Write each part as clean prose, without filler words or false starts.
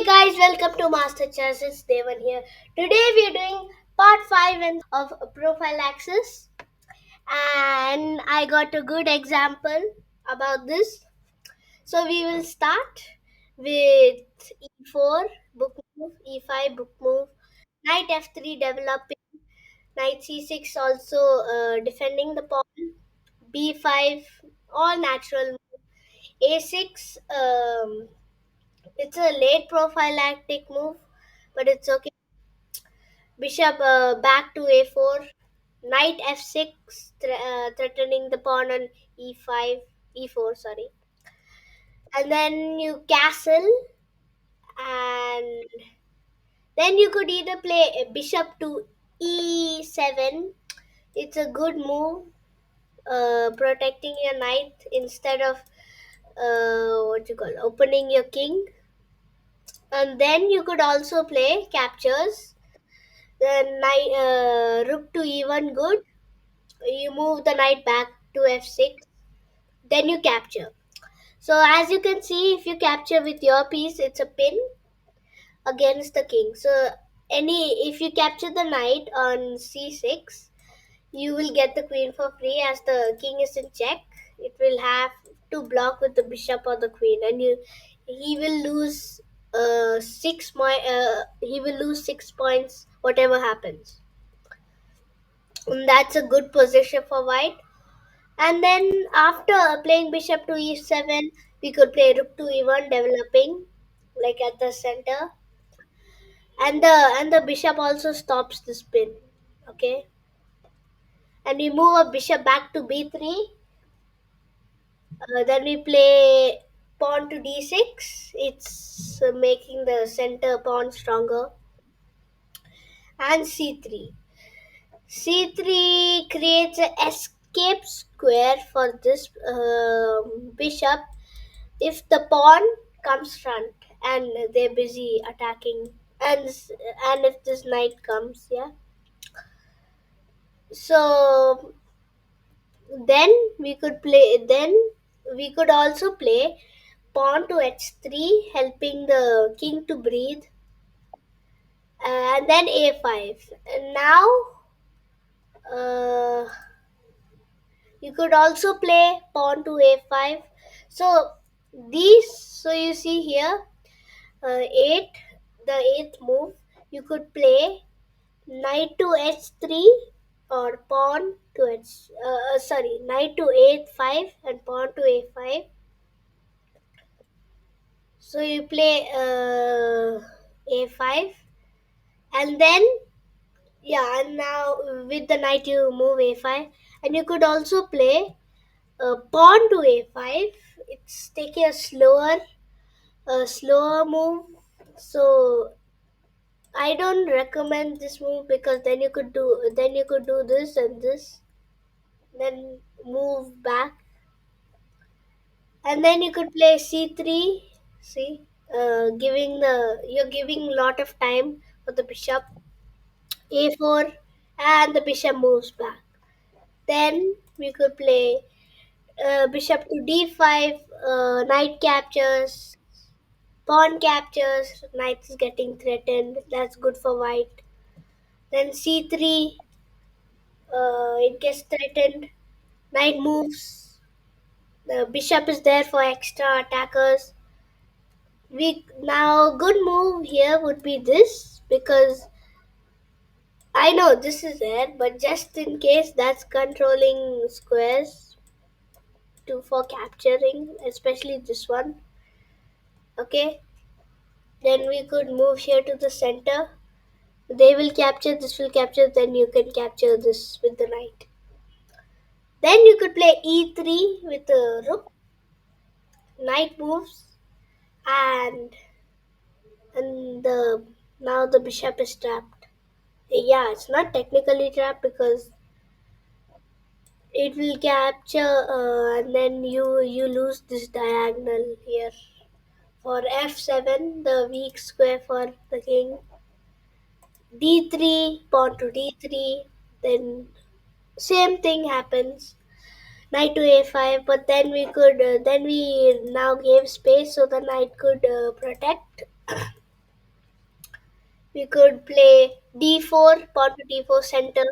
Guys, welcome to Master Chess. It's Devan here. Today we are doing part 5 of prophylaxis, and I got a good example about this. So we will start with e4 book move, e5 book move, knight f3 developing, knight c6 also defending the pawn, b5 all natural move, a6 it's a late prophylactic move, but it's okay. Bishop back to a4, knight f6, threatening the pawn on e5, e4, sorry. And then you castle, and then you could either play a bishop to e7. It's a good move, protecting your knight instead of what you call opening your king. And then you could also play captures. The knight rook to e1 good. You move the knight back to f6, then you capture. So as you can see, if you capture with your piece, it's a pin against the king. So if you capture the knight on c6, you will get the queen for free. As the king is in check, it will have to block with the bishop or the queen, and he will lose 6 points whatever happens. And that's a good position for white. And then after playing bishop to e7, we could play rook to e1, developing like at the center. And the bishop also stops the spin. Okay. And we move a bishop back to b3. Then we play pawn to d6. It's making the center pawn stronger. And c3. C3 creates an escape square for this bishop if the pawn comes front and they're busy attacking, and if this knight comes, yeah. So then we could also play pawn to h3, helping the king to breathe, and then a5. And now uh, you could also play pawn to a5. So you see here, 8, the 8th move, you could play knight to h3 or pawn to knight to a5 and pawn to a5. So you play a5, and then and now with the knight you move a5, and you could also play pawn to a5. It's taking a slower move. So I don't recommend this move, because then you could do this and this, then move back, and then you could play c3. See, you're giving a lot of time for the bishop. A4, and the bishop moves back. Then we could play bishop to d5. Knight captures, pawn captures. Knight is getting threatened. That's good for white. Then c3. It gets threatened. Knight moves. The bishop is there for extra attackers. Now good move here would be this, because I know this is there, but just in case, that's controlling squares for capturing, especially this one. Okay. Then we could move here to the center. They will capture. This will capture. Then you can capture this with the knight. Then you could play e3 with the rook. Knight moves, and now the bishop is trapped. Yeah, it's not technically trapped, because it will capture, and then you lose this diagonal here. For f7, the weak square for the king. d3, pawn to d3. Then same thing happens. Knight to a5, but then we now gave space so the knight could protect. We could play d4, pawn to d4 center,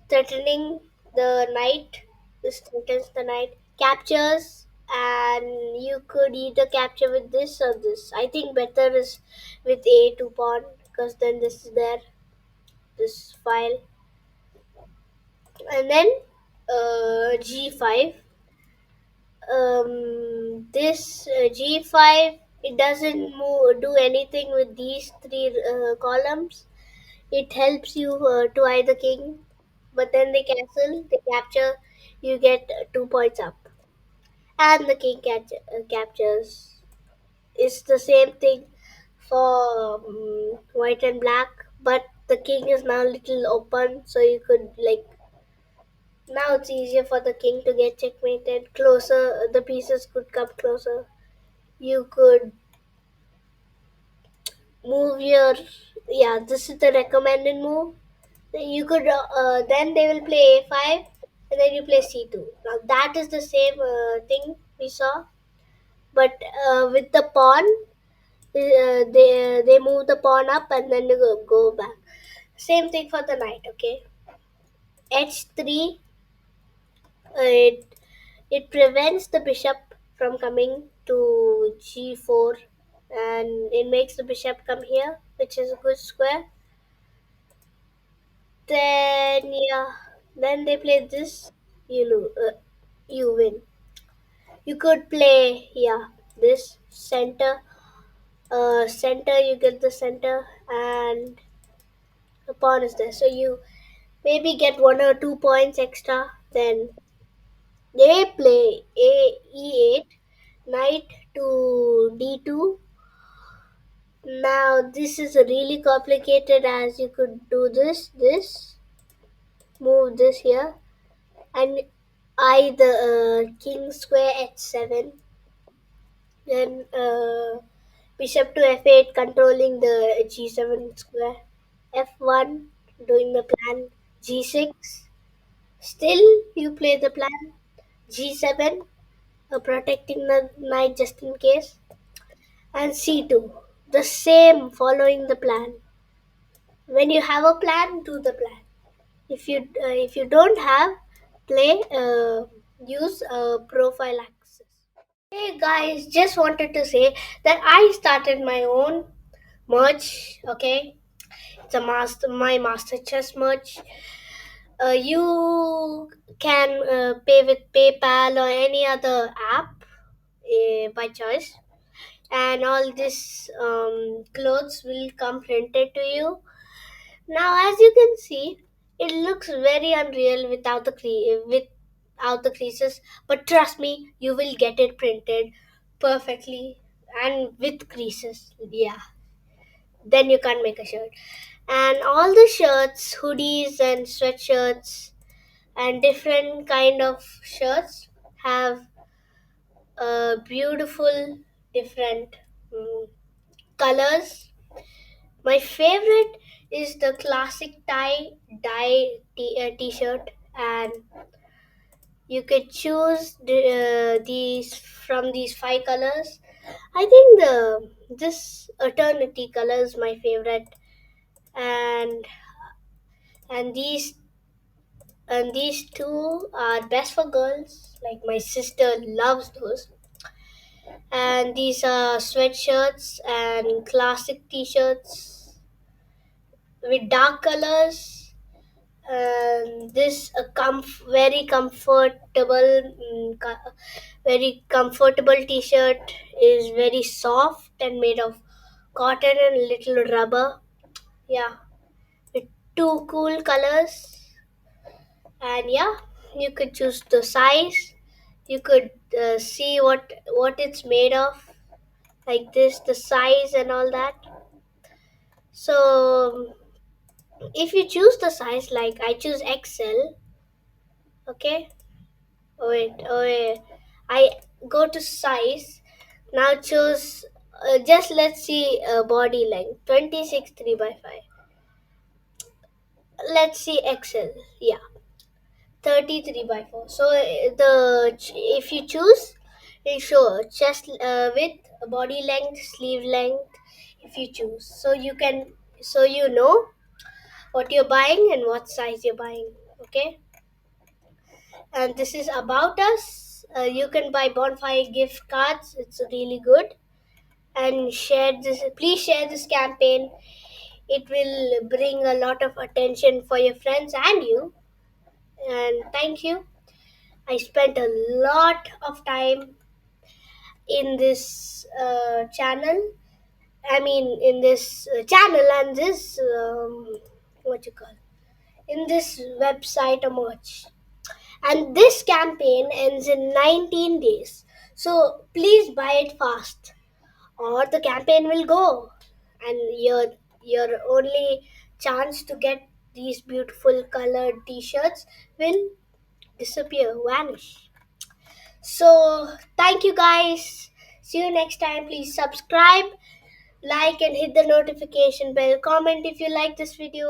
threatening the knight. This threatens the knight. Captures, and you could either capture with this or this. I think better is with a2 pawn, because then this is there, this file. And then g5. This g5, it doesn't do anything with these three columns. It helps you to either king, but then they cancel, they capture, you get 2 points up, and the king captures. It's the same thing for white and black, but the king is now a little open, so you could like, now it's easier for the king to get checkmated. Closer, the pieces could come closer. You could move your, yeah, this is the recommended move. You could then they will play a5, and then you play c2. Now that is the same thing we saw, but with the pawn, they move the pawn up and then you go back. Same thing for the knight. Okay, h3, it it prevents the bishop from coming to g4, and it makes the bishop come here, which is a good square. Then yeah, then they play this. You win. You could play, yeah, this center. Center, you get the center, and the pawn is there. So you maybe get 1 or 2 points extra. Then they play e8, knight to d2. Now this is really complicated, as you could do this, move this here, and either king square h7, then bishop to f8, controlling the g7 square. f1, doing the plan. g6, still you play the plan. g7, protecting the knight just in case. And c2, the same, following the plan. When you have a plan, do the plan. If you don't have, play use prophylaxis. Hey guys, just wanted to say that I started my own merch. Okay, it's a my master chess merch. You can pay with PayPal or any other app by choice, and all this clothes will come printed to you. Now, as you can see, it looks very unreal without the creases. But trust me, you will get it printed perfectly and with creases. Yeah, then you can't make a shirt. And all the shirts, hoodies, and sweatshirts, and different kind of shirts have beautiful different colors. My favorite is the classic t-shirt, and you could choose these from these 5 colors. I think the this eternity color is my favorite, and and these two are best for girls. Like my sister loves those. And these are sweatshirts and classic t-shirts with dark colors. And this very comfortable, very comfortable t-shirt is very soft and made of cotton and little rubber. Yeah, with two cool colors. And yeah, you could choose the size. You could see what it's made of, like this, the size and all that. So if you choose the size, like I choose XL. Okay. Oh wait. I go to size. Now choose, just let's see, body length 26 3 by 5. Let's see XL. Yeah, 33 by 4. So if you choose, Will show chest width, body length, sleeve length if you choose. So you know what you're buying and what size you're buying. Okay, and this is about us. You can buy bonfire gift cards. It's really good. And share this. Please share this campaign. It will bring a lot of attention for your friends and you. And thank you. I spent a lot of time in this channel. I mean, in this channel and this what you call in this website or much. And this campaign ends in 19 days. So please buy it fast, or the campaign will go, and your only chance to get these beautiful colored T-shirts will disappear, vanish. So thank you guys. See you next time. Please subscribe, like, and hit the notification bell. Comment if you like this video.